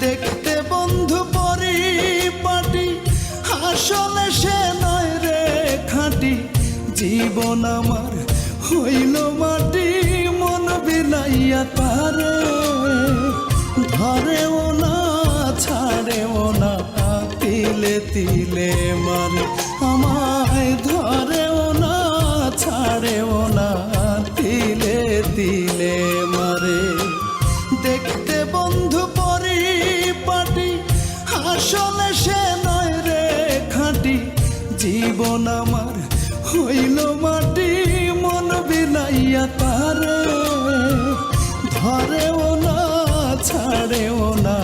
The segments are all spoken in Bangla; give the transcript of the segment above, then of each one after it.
দেখতে বন্ধু পরিপাটি, আসলে সে নয় রে খাঁটি। জীবন আমার হইল মাটি, মন বিলাইয়া তারে ধরেও না ছাড়েও না, তিলে তিলে মারে আমায় ধরেও না ছাড়েও না, তিলে তিলে মারে। দেখতে বন্ধু পরিপাটি, আসলে সে নয় রে খাঁটি। জীবন আমার হইল মাটি, মন বিলাইয়া তারে ধরেও না ছাড়েও না,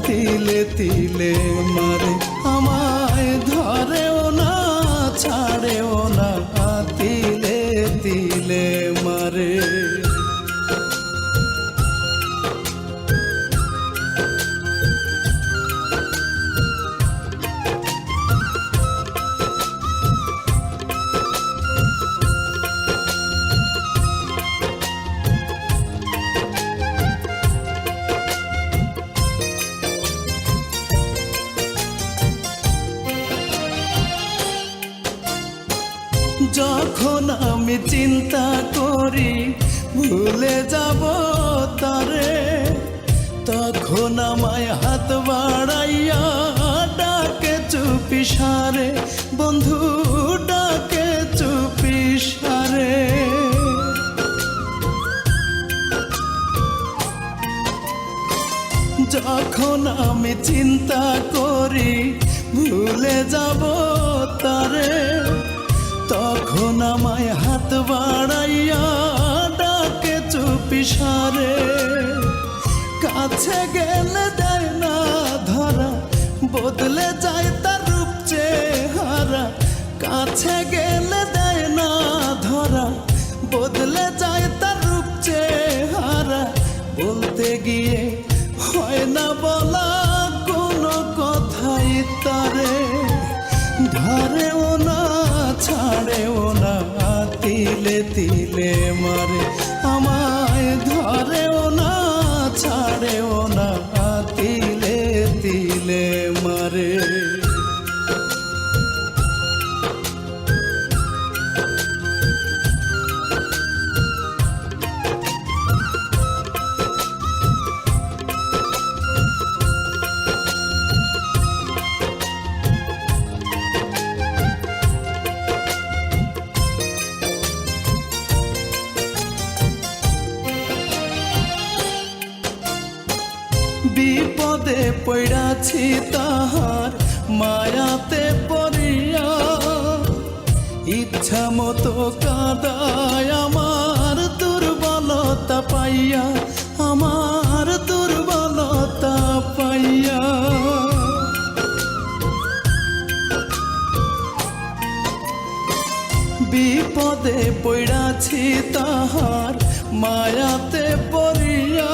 তিলে তিলে মারে আমায় ধরেও না ছাড়েও না, তিলে তিলে মারে। যখন আমি চিন্তা করি ভুলে যাব তারে, তখন আমায় হাত বাড়াইয়া ডাকে চুপি সারে, বন্ধু ডাকে চুপি সারে। যখন আমি চিন্তা করি ভুলে যাব তারে, তখন আমায় হাত বাড়াইয়া ডাকে চুপি সারে। কাছে গেলে দেয় না ধরা, বদলে যায় তার রূপ চেহারা। কাছে গেলে দেয় না ধরা, বদলে যায় তার রূপ চেহারা। বলতে গিয়ে হয় না বলা কোনো কথাই তারে ধরেও না ছাড়েও না, তিলে তিলে মারে আমায় ধরেও না ছাড়েও না, তিলে তিলে মারে। বিপদে পড়াছি তাহার মায়াতে পড়িয়া, ইচ্ছা মতো কাঁদায় আমার দুর্বলতা পাইয়া, আমার দুর্বলতা পাইয়া। বিপদে পড়াছি তাহার মায়াতে পড়িয়া,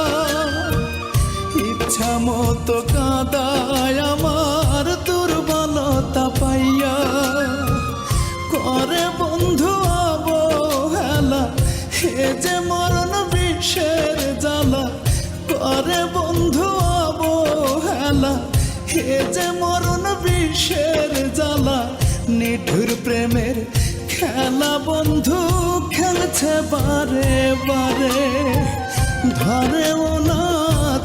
ইচ্ছা মতো কাঁদায় আমার দুর্বলতা পাইয়া। করে বন্ধু অবহেলা, হে যে মরণ বিষের জ্বালা। করে বন্ধু অবহেলা, হে যে মরণ বিষের জ্বালা। নিঠুর প্রেমের খেলা বন্ধু খেলছে বারে বারে, ধরেও না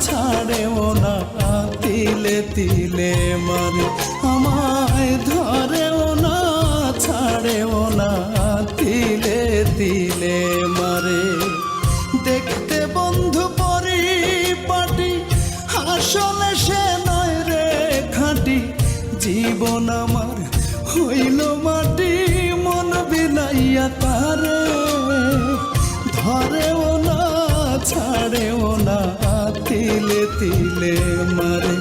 ছাড়েও না, তিলে তিলে মারে আমায় ধরেও না ছাড়েও না, তিলে তিলে মারে। দেখতে বন্ধু পরিপাটি, আসলে সে নয় রে খাঁটি। জীবন আমার হইল মাটি, মন বিলাইয়া তারে ধরেও না ছাড়েও না, তিলে তিলে মারে